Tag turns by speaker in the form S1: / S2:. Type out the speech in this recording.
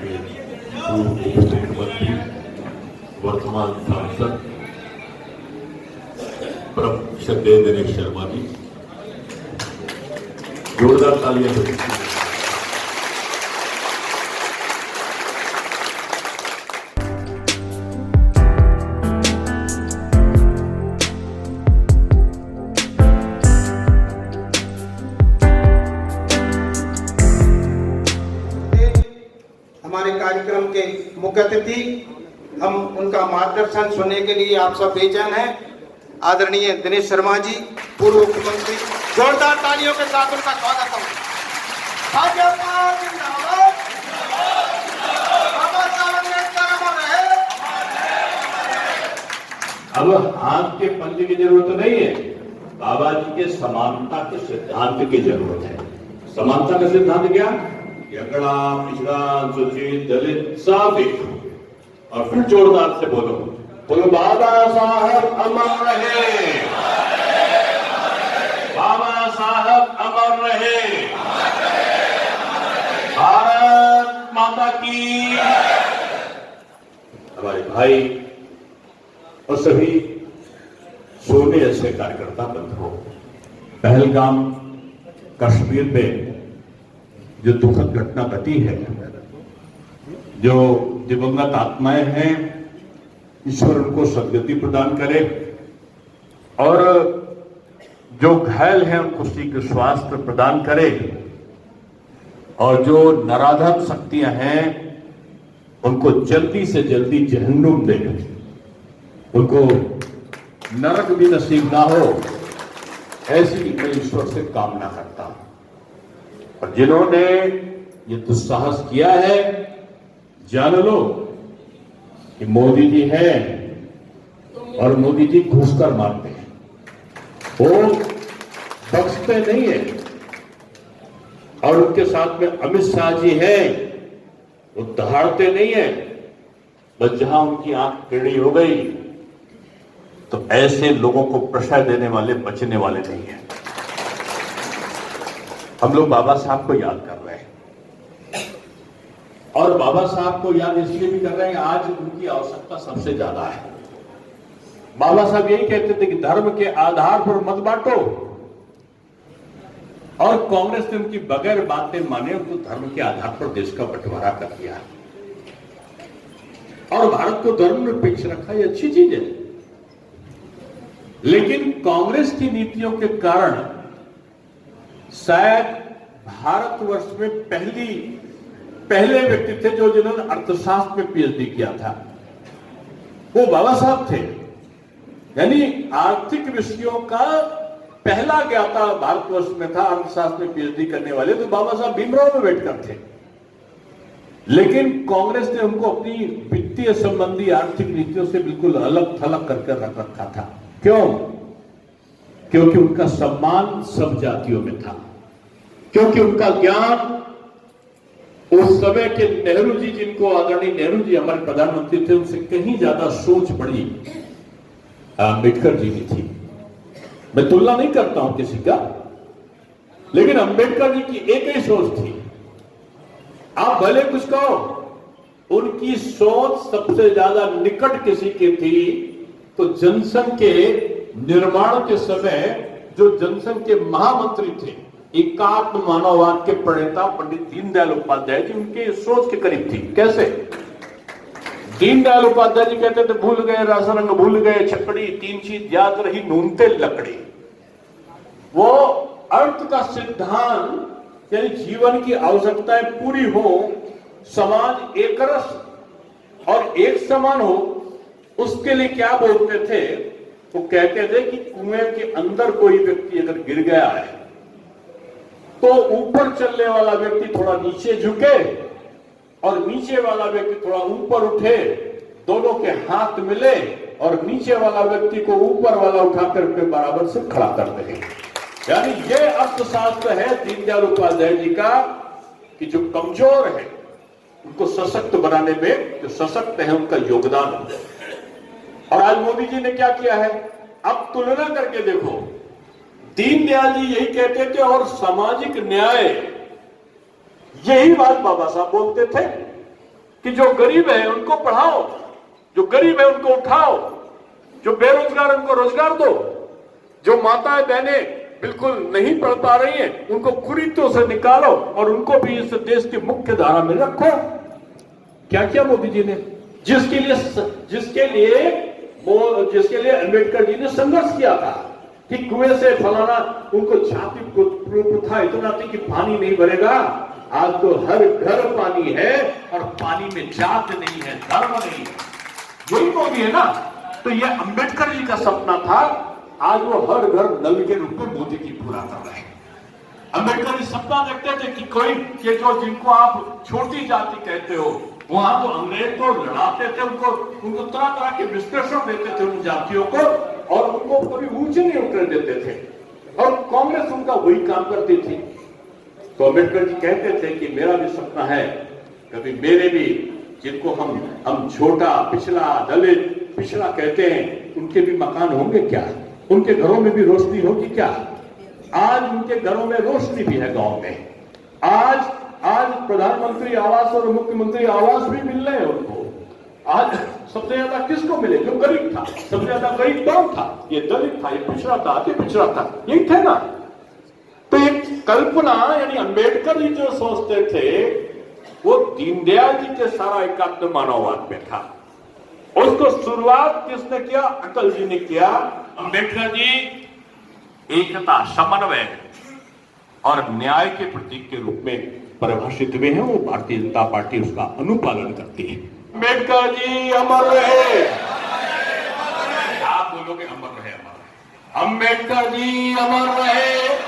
S1: के पूर्व उप मुख्यमंत्री वर्तमान सांसद परम श्रद्धेय दिनेश शर्मा जी, जोरदार तालियां बजती हैं।
S2: हमारे कार्यक्रम के मुख्य अतिथि, हम उनका मार्गदर्शन सुनने के लिए आप सब बेचैन हैं। आदरणीय दिनेश शर्मा जी, पूर्व मुख्यमंत्री, जोरदार तालियों के साथ उनका स्वागत करूं। भाजपा जिंदाबाद, बाबा साहब अम्बेडकर अमर रहे।
S3: अब हाथ के पंजे की जरूरत नहीं है, बाबा जी के समानता के सिद्धांत की जरूरत है। समानता का सिद्धांत क्या? अगड़ा, पिछड़ा, अनुसूचित, दलित सब एक। और फिर जोरदार से बोलो, बाबा साहब अमर रहे, बाबा साहब अमर रहे, भारत माता की। हमारे भाई और सभी सोने ऐसे कार्यकर्ता बंधुओं, पहलगाम कश्मीर में जो दुखद घटना घटी है, जो दिवंगत आत्माएं हैं, ईश्वर उनको सद्गति प्रदान करे, और जो घायल हैं उनको शीघ्र स्वास्थ्य प्रदान करे, और जो नराधम शक्तियां हैं उनको जल्दी से जल्दी जहन्नुम दे, उनको नरक भी नसीब ना हो, ऐसी मैं ईश्वर से कामना करता हूं। और जिन्होंने ये दुस्साहस किया है, जान लो कि मोदी जी हैं और मोदी जी घुस कर मारते हैं, वो बख्शते नहीं है। और उनके साथ में अमित शाह जी हैं, वो दहाड़ते नहीं है। बस जहां उनकी आंख टेढ़ी हो गई तो ऐसे लोगों को प्रश्रय देने वाले बचने वाले नहीं है। हम लोग बाबा साहब को याद कर रहे हैं, और बाबा साहब को याद इसलिए भी कर रहे हैं, आज उनकी आवश्यकता सबसे ज्यादा है। बाबा साहब यही कहते थे कि धर्म के आधार पर मत बांटो, और कांग्रेस ने उनकी बगैर बातें माने उनको धर्म के आधार पर देश का बंटवारा कर दिया, और भारत को धर्मनिरपेक्ष रखा। ये अच्छी चीज है, लेकिन कांग्रेस की नीतियों के कारण शायद भारतवर्ष में पहले व्यक्ति थे जो जिन्होंने अर्थशास्त्र में पीएचडी किया था, वो बाबा साहब थे। यानी आर्थिक विषयों का पहला ज्ञाता भारतवर्ष में था अर्थशास्त्र में पीएचडी करने वाले, तो बाबा साहब भीमराव अम्बेडकर थे। लेकिन कांग्रेस ने उनको अपनी वित्तीय संबंधी आर्थिक नीतियों से बिल्कुल अलग थलग करके रख रखा था। क्यों? क्योंकि उनका सम्मान सब जातियों में था, क्योंकि उनका ज्ञान उस समय के नेहरू जी, जिनको आदरणीय नेहरू जी हमारे प्रधानमंत्री थे, उनसे कहीं ज्यादा सोच बड़ी अम्बेडकर जी की थी। मैं तुलना नहीं करता हूं किसी का, लेकिन अम्बेडकर जी की एक ही सोच थी। आप भले कुछ कहो, उनकी सोच सबसे ज्यादा निकट किसी की थी तो जनसंघ के निर्माण के समय जो जनसंघ के महामंत्री थे, एकात्म मानववाद के प्रणेता पंडित दीनदयाल उपाध्याय जी, उनके सोच के करीब थी। कैसे? दीनदयाल उपाध्याय जी कहते थे, भूल गए रस रंग भूल गए छकड़ी, तीन चीज याद रही नून तेल लकड़ी। वो अर्थ का सिद्धांत, यानी जीवन की आवश्यकताएं पूरी हो, समाज एक रस और एक समान हो, उसके लिए क्या बोलते थे? वो कहते थे कि कुएं के अंदर कोई व्यक्ति अगर गिर गया है तो ऊपर चलने वाला व्यक्ति थोड़ा नीचे झुके और नीचे वाला व्यक्ति थोड़ा ऊपर उठे, दोनों के हाथ मिले और नीचे वाला व्यक्ति को ऊपर वाला उठाकर के बराबर से खड़ा करते हैं। यानी ये अर्थशास्त्र है दीनदयाल उपाध्याय जी का, कि जो कमजोर है उनको सशक्त बनाने में, जो सशक्त है उनका योगदान हो। और आज मोदी जी ने क्या किया है? अब तुलना करके देखो, दीनदयाल जी यही कहते थे और सामाजिक न्याय, यही बात बाबा साहब बोलते थे। कि जो गरीब है उनको पढ़ाओ, जो गरीब है उनको उठाओ, जो बेरोजगार उनको रोजगार दो, जो माताएं बहनें बिल्कुल नहीं पढ़ पा रही हैं उनको कुरीतियों से निकालो और उनको भी इस देश की मुख्य धारा में रखो। क्या किया मोदी जी ने? जिसके लिए अंबेडकर जी ने संघर्ष किया था कि कुएं से फलाना, उनको जाति प्रथा इतना थी कि पानी नहीं भरेगा। आज तो हर घर पानी है और पानी में जात नहीं है, धर्म नहीं है। यही मोदी है ना। तो ये अंबेडकर जी का सपना था, आज वो हर घर नल के रूप में मोदी जी पूरा कर रहे हैं। अंबेडकर जी सपना देखते थे कि कोई ये जो जिनको आप छोटी जाति कहते हो, वहां तो अंग्रेज को लड़ाते थे, उनको तरह तरह के विश्लेषण देते थे उन जातियों को, और उनको कभी ऊंचे नहीं उतर देते थे, और कांग्रेस उनका वही काम करती थी। तो अंबेडकर जी कहते थे कि मेरा भी सपना है, कभी मेरे भी, जिनको हम छोटा, पिछड़ा, दलित, पिछड़ा कहते हैं, उनके भी मकान होंगे क्या? उनके घरों में भी रोशनी होगी क्या? आज उनके घरों में रोशनी भी है गांव में। आज प्रधानमंत्री आवास और मुख्यमंत्री आवास भी मिल रहे हैं उनको। आज सबसे ज्यादा किसको मिले? जो गरीब था। सबसे ज्यादा गरीब कौन था? ये दलित था, ये पिछड़ा था, ये पिछड़ा था, यही थे ना। तो ये कल्पना, यानी अंबेडकर जी जो सोचते थे वो दीनदयाल जी के सारा एकात्म मानववाद में था। उसको शुरुआत किसने किया? अटल जी ने किया। अंबेडकर जी एकता, समन्वय और न्याय के प्रतीक के रूप में परिभाषित हुए हैं। वो भारतीय जनता पार्टी उसका अनुपालन करती है। अंबेडकर जी अमर रहे। आप बोलोगे अमर रहे, अमर रहे। अंबेडकर जी अमर रहे।